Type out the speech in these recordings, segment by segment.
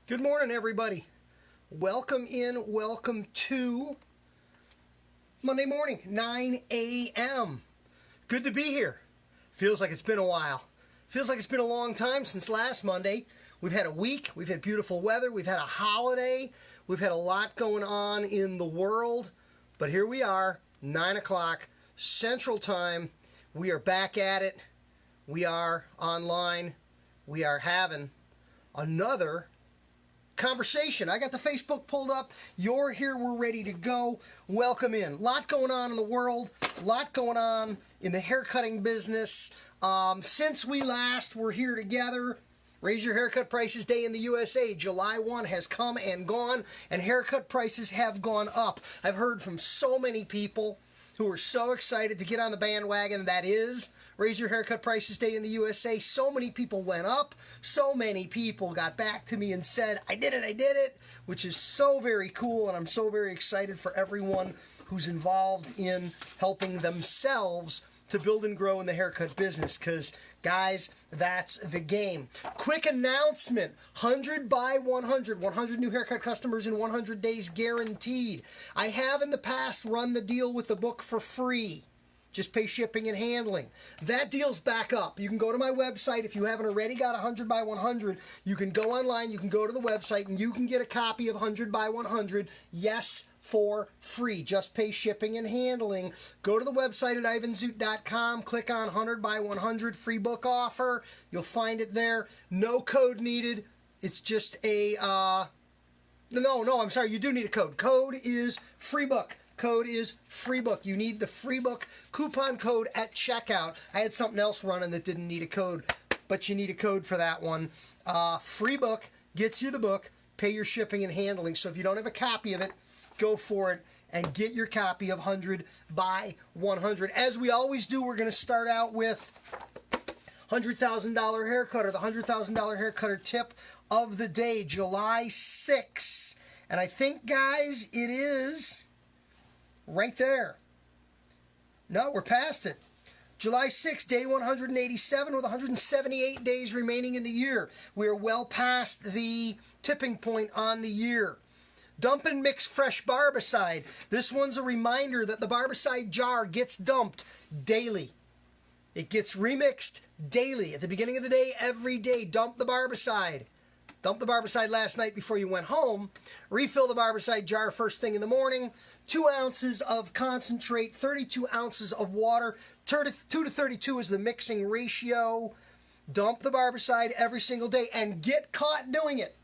Good morning, everybody. Welcome to Monday morning, 9 a.m. Good to be here. Feels like it's been a while. Feels like it's been a long time since last Monday. We've had a week, we've had beautiful weather, we've had a holiday, we've had a lot going on in the world, but here we are, 9 o'clock Central Time. We are back at it. We are online. We are having another conversation. I got the Facebook pulled up. You're here. We're ready to go. Welcome in. A lot going on in the world. A lot going on in the haircutting business. Since we last were here together, Raise Your Haircut Prices Day in the USA. July 1 has come and gone, and haircut prices have gone up. I've heard from so many people who are so excited to get on the bandwagon that is Raise Your Haircut Prices Day in the USA. So many people went up. So many people got back to me and said, I did it, which is so very cool, and I'm so very excited for everyone who's involved in helping themselves to build and grow in the haircut business, because, guys, that's the game. Quick announcement, 100 by 100, 100 new haircut customers in 100 days guaranteed. I have in the past run the deal with the book for free. Just pay shipping and handling. That deal's back up. You can go to my website. If you haven't already got 100 by 100, you can go online, you can go to the website, and you can get a copy of 100 by 100, yes, for free. Just pay shipping and handling. Go to the website at ivanzoot.com, click on 100 by 100 free book offer. You'll find it there. No code needed. It's just a, I'm sorry, you do need a code. Code is free book. Code is free book. You need the free book coupon code at checkout. I had something else running that didn't need a code, but you need a code for that one. Free book gets you the book. Pay your shipping and handling. So if you don't have a copy of it, go for it and get your copy of 100 by 100. As we always do, we're going to start out with $100,000 haircut, or the $100,000 haircutter tip of the day, July 6th. And I think, guys, it is right there. No, we're past it. July 6th, day 187, with 178 days remaining in the year. We are well past the tipping point on the year. Dump and mix fresh barbicide. This one's a reminder that the barbicide jar gets dumped daily. It gets remixed daily. At the beginning of the day, every day, dump the barbicide. Dump the barbicide last night before you went home. Refill the barbicide jar first thing in the morning. 2 ounces of concentrate, 32 ounces of water. 2 to 32 is the mixing ratio. Dump the barbicide every single day and get caught doing it.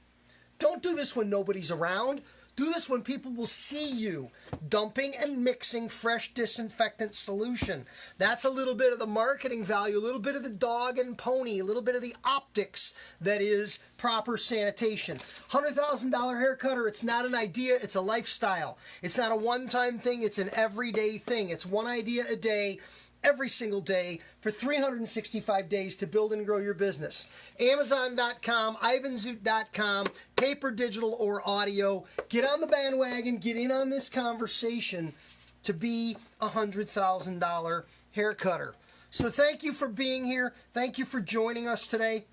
Don't do this when nobody's around. Do this when people will see you dumping and mixing fresh disinfectant solution. That's a little bit of the marketing value, a little bit of the dog and pony, a little bit of the optics that is proper sanitation. $100,000 hair cutter, it's not an idea, it's a lifestyle. It's not a one-time thing, it's an everyday thing. It's one idea a day, every single day, for 365 days to build and grow your business. Amazon.com, ivanzoot.com, paper, digital, or audio. Get on the bandwagon, get in on this conversation to be a $100,000 hair cutter. So thank you for being here. Thank you for joining us today.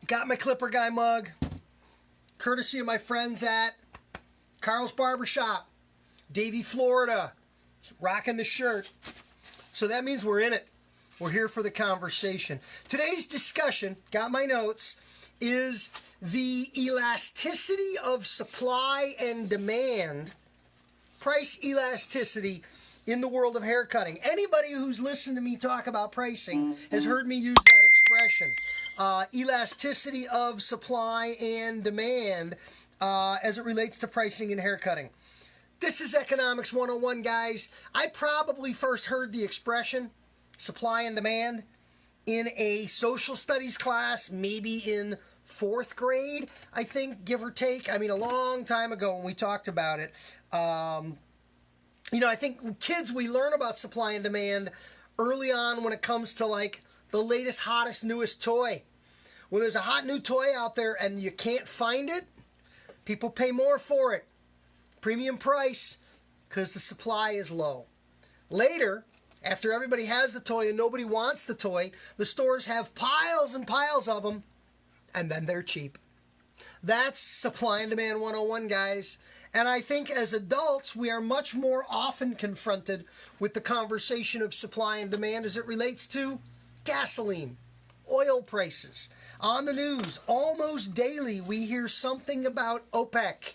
Got my Clipper Guy mug, courtesy of my friends at Carl's Barbershop, Davie, Florida. Rocking the shirt. So that means we're in it. We're here for the conversation. Today's discussion, got my notes, is the elasticity of supply and demand, price elasticity in the world of haircutting. Anybody who's listened to me talk about pricing has heard me use that expression. Elasticity of supply and demand as it relates to pricing and haircutting. This is Economics 101, guys. I probably first heard the expression supply and demand in a social studies class, maybe in 4th grade, I think, give or take. I mean, a long time ago when we talked about it. I think kids, we learn about supply and demand early on when it comes to, like, the latest, hottest, newest toy. When there's a hot new toy out there and you can't find it, people pay more for it. Premium price, because the supply is low. Later, after everybody has the toy and nobody wants the toy, the stores have piles and piles of them, and then they're cheap. That's supply and demand 101, guys. And I think as adults, we are much more often confronted with the conversation of supply and demand as it relates to gasoline, oil prices. On the news, almost daily, we hear something about OPEC.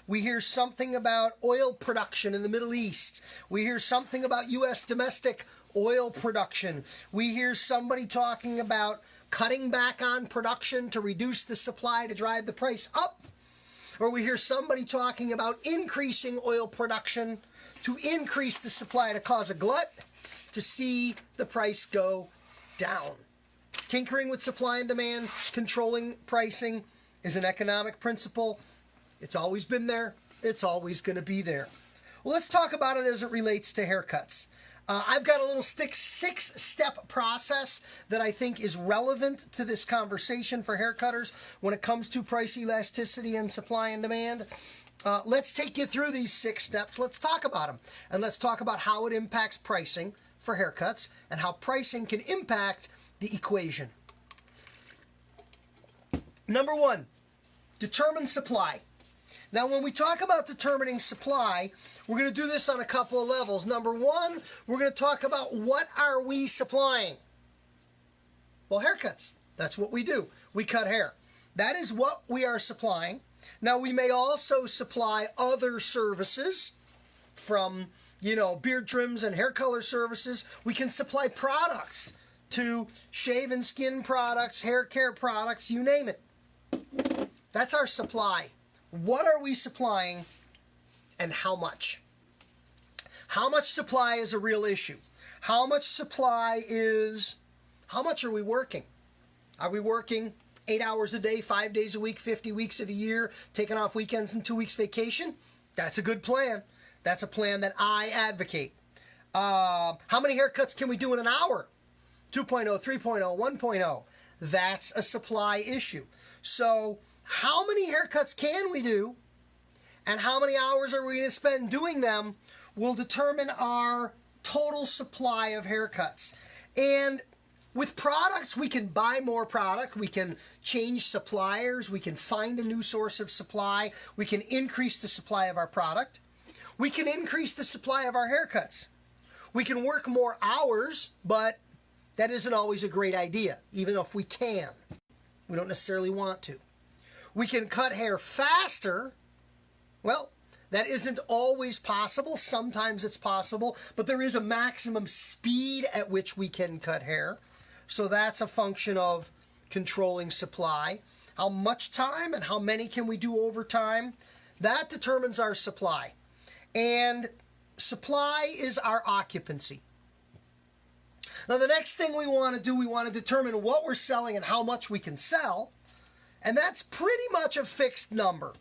We hear something about oil production in the Middle East. We hear something about U.S. domestic oil production. We hear somebody talking about cutting back on production to reduce the supply to drive the price up. Or we hear somebody talking about increasing oil production to increase the supply to cause a glut to see the price go down. Tinkering with supply and demand, controlling pricing is an economic principle. It's always been there. It's always going to be there. Well, let's talk about it as it relates to haircuts. I've got a little six-step process that I think is relevant to this conversation for haircutters when it comes to price elasticity and supply and demand. Let's take you through these 6 steps. Let's talk about them. And let's talk about how it impacts pricing for haircuts and how pricing can impact the equation. Number 1, determine supply. Now, when we talk about determining supply, we're going to do this on a couple of levels. Number 1, we're going to talk about what are we supplying? Well, haircuts. That's what we do. We cut hair. That is what we are supplying. Now, we may also supply other services from, beard trims and hair color services. We can supply products to shave and skin products, hair care products, you name it. That's our supply. What are we supplying and how much? How much supply is a real issue? How much are we working? Are we working 8 hours a day, 5 days a week, 50 weeks of the year, taking off weekends and 2 weeks vacation? That's a good plan. That's a plan that I advocate. How many haircuts can we do in an hour? 2.0, 3.0, 1.0. That's a supply issue. So how many haircuts can we do and how many hours are we going to spend doing them will determine our total supply of haircuts. And with products, we can buy more product, we can change suppliers, we can find a new source of supply, we can increase the supply of our product, we can increase the supply of our haircuts. We can work more hours, but that isn't always a great idea, even if we can. We don't necessarily want to. We can cut hair faster. Well, that isn't always possible. Sometimes it's possible, but there is a maximum speed at which we can cut hair. So that's a function of controlling supply. How much time and how many can we do over time? That determines our supply. And supply is our occupancy. Now, the next thing we want to do, we want to determine what we're selling and how much we can sell. And that's pretty much a fixed number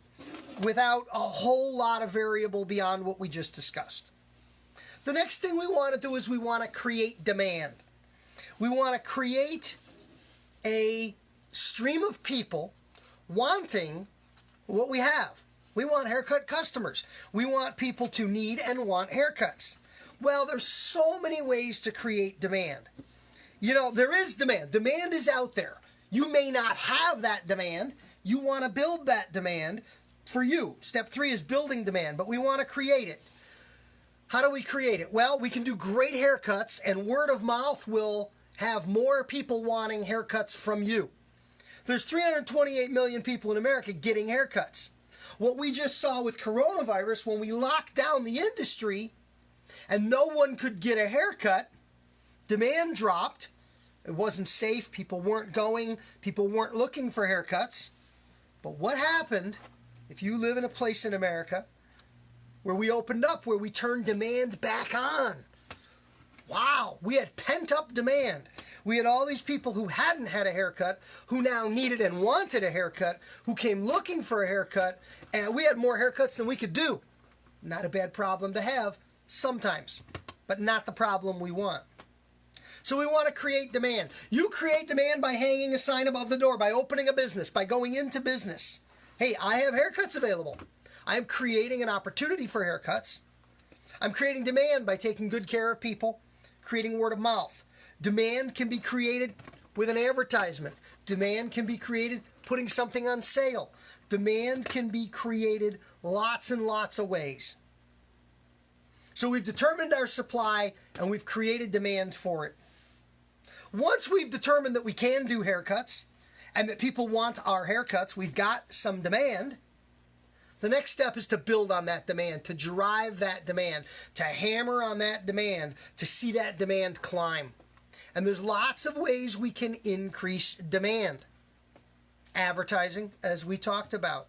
without a whole lot of variable beyond what we just discussed. The next thing we want to do is we want to create demand. We want to create a stream of people wanting what we have. We want haircut customers. We want people to need and want haircuts. Well, there's so many ways to create demand. There is demand. Demand is out there. You may not have that demand. You want to build that demand for you. Step 3 is building demand, but we want to create it. How do we create it? Well, we can do great haircuts, and word of mouth will have more people wanting haircuts from you. There's 328 million people in America getting haircuts. What we just saw with coronavirus, when we locked down the industry and no one could get a haircut, demand dropped. It wasn't safe. People weren't going. People weren't looking for haircuts. But what happened if you live in a place in America where we opened up, where we turned demand back on? Wow, we had pent-up demand. We had all these people who hadn't had a haircut, who now needed and wanted a haircut, who came looking for a haircut, and we had more haircuts than we could do. Not a bad problem to have sometimes, but not the problem we want. So we want to create demand. You create demand by hanging a sign above the door, by opening a business, by going into business. Hey, I have haircuts available. I'm creating an opportunity for haircuts. I'm creating demand by taking good care of people, creating word of mouth. Demand can be created with an advertisement. Demand can be created putting something on sale. Demand can be created lots and lots of ways. So we've determined our supply and we've created demand for it. Once we've determined that we can do haircuts and that people want our haircuts, we've got some demand. The next step is to build on that demand, to drive that demand, to hammer on that demand, to see that demand climb. And there's lots of ways we can increase demand. Advertising, as we talked about.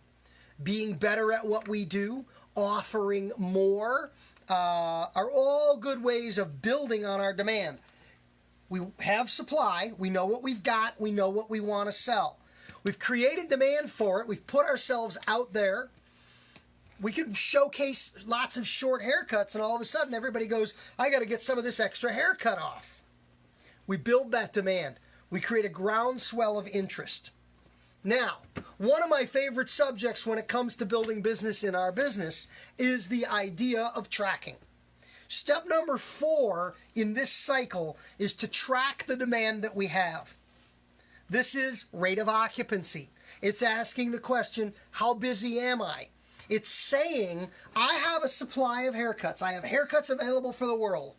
Being better at what we do, offering more, are all good ways of building on our demand. We have supply, we know what we've got, we know what we want to sell. We've created demand for it, we've put ourselves out there. We can showcase lots of short haircuts and all of a sudden everybody goes, I got to get some of this extra haircut off. We build that demand. We create a groundswell of interest. Now, one of my favorite subjects when it comes to building business in our business is the idea of tracking. Step number 4 in this cycle is to track the demand that we have. This is rate of occupancy. It's asking the question, how busy am I? It's saying, I have a supply of haircuts. I have haircuts available for the world.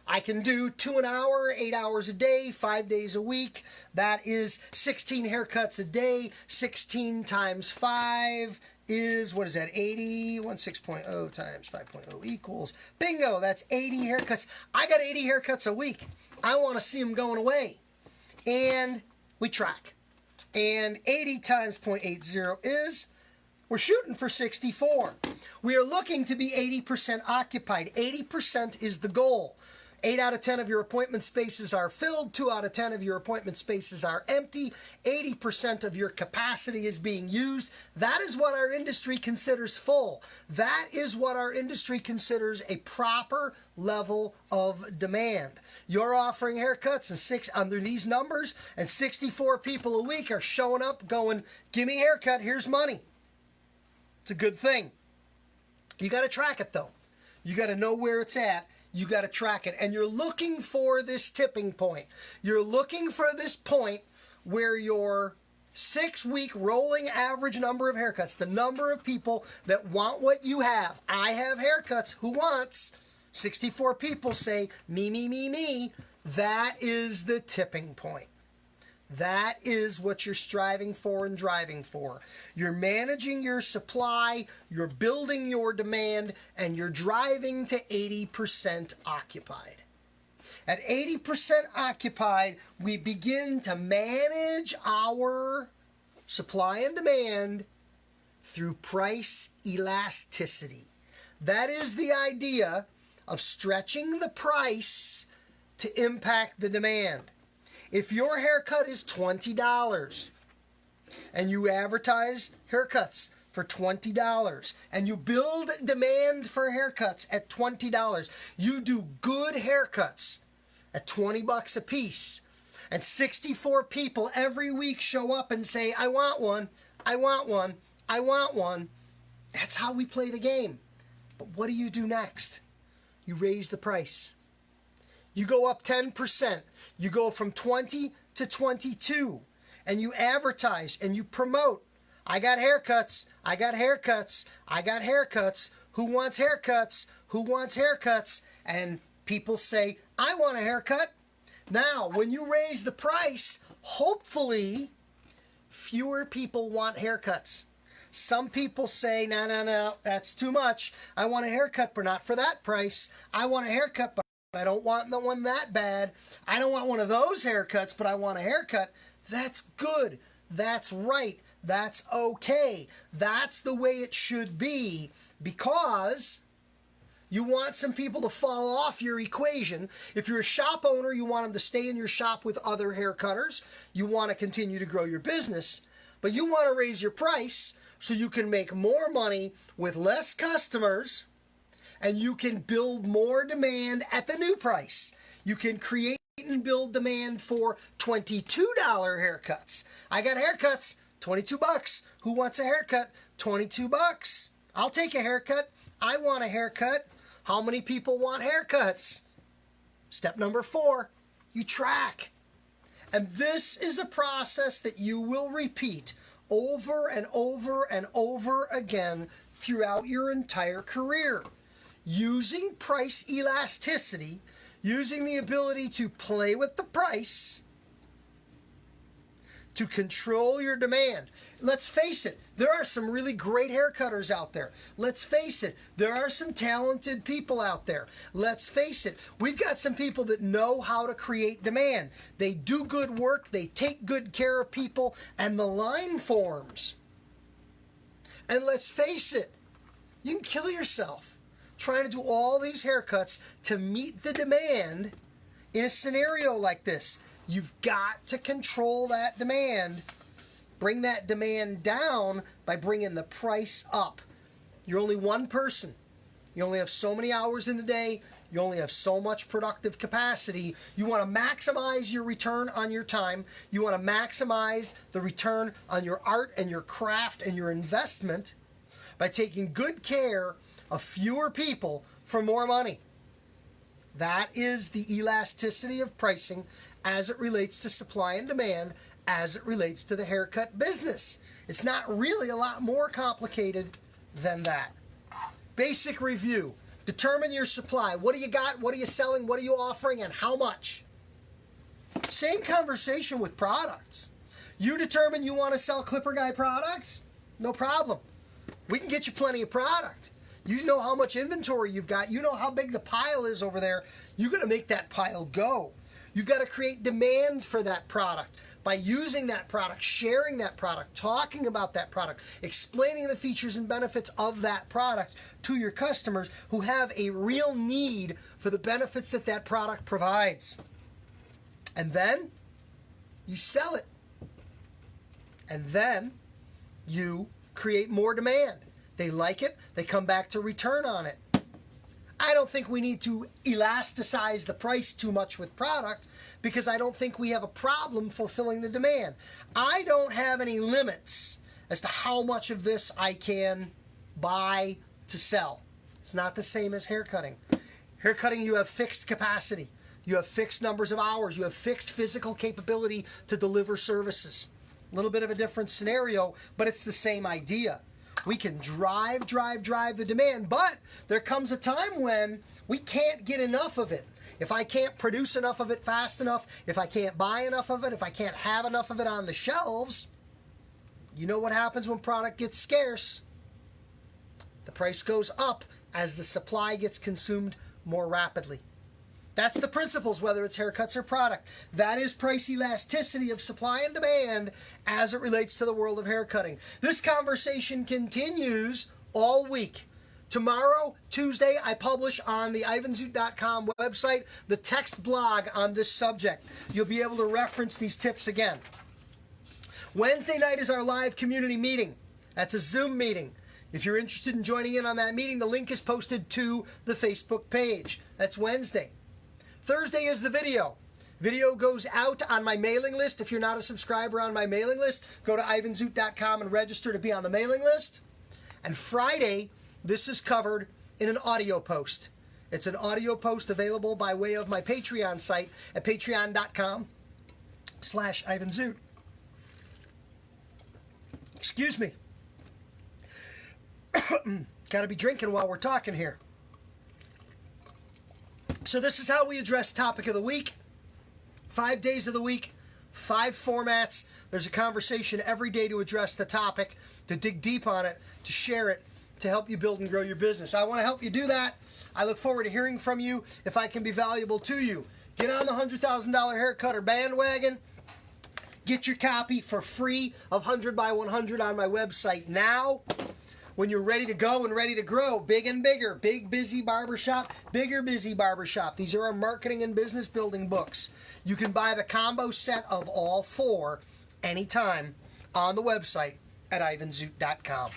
I can do 2 an hour, 8 hours a day, 5 days a week. That is 16 haircuts a day. 16 times 5 is, what is that, 80? 16.0 times 5.0 equals, bingo, that's 80 haircuts. I got 80 haircuts a week. I want to see them going away. And we track. And 80 times 0.80 is, we're shooting for 64. We are looking to be 80% occupied. 80% is the goal. 8 out of 10 of your appointment spaces are filled. 2 out of 10 of your appointment spaces are empty. 80% of your capacity is being used. That is what our industry considers full. That is what our industry considers a proper level of demand. You're offering haircuts under these numbers, and 64 people a week are showing up going, give me a haircut, here's money. It's a good thing. You got to track it, though. You got to know where it's at. You got to track it. And you're looking for this tipping point. You're looking for this point where your 6-week rolling average number of haircuts, the number of people that want what you have. I have haircuts. Who wants? 64 people say, me, me, me, me. That is the tipping point. That is what you're striving for and driving for. You're managing your supply, you're building your demand, and you're driving to 80% occupied. At 80% occupied, we begin to manage our supply and demand through price elasticity. That is the idea of stretching the price to impact the demand. If your haircut is $20 and you advertise haircuts for $20 and you build demand for haircuts at $20, you do good haircuts at $20 a piece, and 64 people every week show up and say, I want one, I want one, I want one. That's how we play the game. But what do you do next? You raise the price. You go up 10%. You go from 20 to 22. And you advertise and you promote. I got haircuts. I got haircuts. I got haircuts. Who wants haircuts? Who wants haircuts? And people say, I want a haircut. Now, when you raise the price, hopefully, fewer people want haircuts. Some people say, no, that's too much. I want a haircut, but not for that price. I want a haircut, but I don't want the one that bad. I don't want one of those haircuts, but I want a haircut. That's good. That's right. That's okay. That's the way it should be, because you want some people to fall off your equation. If you're a shop owner, you want them to stay in your shop with other hair cutters. You want to continue to grow your business, but you want to raise your price so you can make more money with less customers, and you can build more demand at the new price. You can create and build demand for $22 haircuts. I got haircuts, $22. Who wants a haircut? $22. I'll take a haircut. I want a haircut. How many people want haircuts? Step number 4, you track. And this is a process that you will repeat over and over and over again throughout your entire career. Using price elasticity, using the ability to play with the price to control your demand. Let's face it, there are some really great haircutters out there. Let's face it, there are some talented people out there. Let's face it, we've got some people that know how to create demand. They do good work, they take good care of people, and the line forms. And let's face it, you can kill yourself trying to do all these haircuts to meet the demand in a scenario like this. You've got to control that demand. Bring that demand down by bringing the price up. You're only one person. You only have so many hours in the day. You only have so much productive capacity. You want to maximize your return on your time. You want to maximize the return on your art and your craft and your investment by taking good care of fewer people for more money. That is the elasticity of pricing as it relates to supply and demand, as it relates to the haircut business. It's not really a lot more complicated than that. Basic review. Determine your supply. What do you got? What are you selling? What are you offering? And how much? Same conversation with products. You determine you want to sell Clipper Guy products? No problem. We can get you plenty of product. You know how much inventory you've got. You know how big the pile is over there. You've got to make that pile go. You've got to create demand for that product by using that product, sharing that product, talking about that product, explaining the features and benefits of that product to your customers who have a real need for the benefits that that product provides. And then you sell it. And then you create more demand. They like it. They come back to return on it. I don't think we need to elasticize the price too much with product because I don't think we have a problem fulfilling the demand. I don't have any limits as to how much of this I can buy to sell. It's not the same as haircutting. Haircutting, you have fixed capacity. You have fixed numbers of hours. You have fixed physical capability to deliver services. A little bit of a different scenario, but it's the same idea. We can drive the demand, but there comes a time when we can't get enough of it. If I can't produce enough of it fast enough, if I can't buy enough of it, if I can't have enough of it on the shelves, you know what happens when product gets scarce? The price goes up as the supply gets consumed more rapidly. That's the principles, whether it's haircuts or product. That is price elasticity of supply and demand as it relates to the world of haircutting. This conversation continues all week. Tomorrow, Tuesday, I publish on the ivanzoot.com website the text blog on this subject. You'll be able to reference these tips again. Wednesday night is our live community meeting. That's a Zoom meeting. If you're interested in joining in on that meeting, the link is posted to the Facebook page. That's Wednesday. Thursday is the video. Video goes out on my mailing list. If you're not a subscriber on my mailing list, go to ivanzoot.com and register to be on the mailing list. And Friday, this is covered in an audio post. It's an audio post available by way of my Patreon site at patreon.com/ivanzoot. Excuse me. Got to be drinking while we're talking here. So this is how we address topic of the week. 5 days of the week, 5 formats. There's a conversation every day to address the topic, to dig deep on it, to share it, to help you build and grow your business. I want to help you do that. I look forward to hearing from you if I can be valuable to you. Get on the $100,000 haircutter bandwagon. Get your copy for free of 100 by 100 on my website now. When you're ready to go and ready to grow, big and bigger, big busy barbershop, bigger busy barbershop. These are our marketing and business building books. You can buy the combo set of all 4 anytime on the website at ivanzoot.com.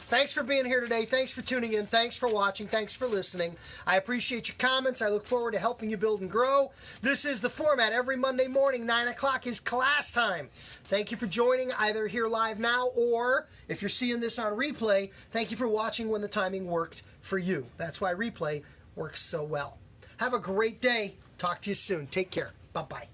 Thanks for being here today. Thanks for tuning in. Thanks for watching. Thanks for listening. I appreciate your comments. I look forward to helping you build and grow. This is the format. Every Monday morning, 9 o'clock is class time. Thank you for joining either here live now or if you're seeing this on replay, thank you for watching when the timing worked for you. That's why replay works so well. Have a great day. Talk to you soon. Take care. Bye-bye.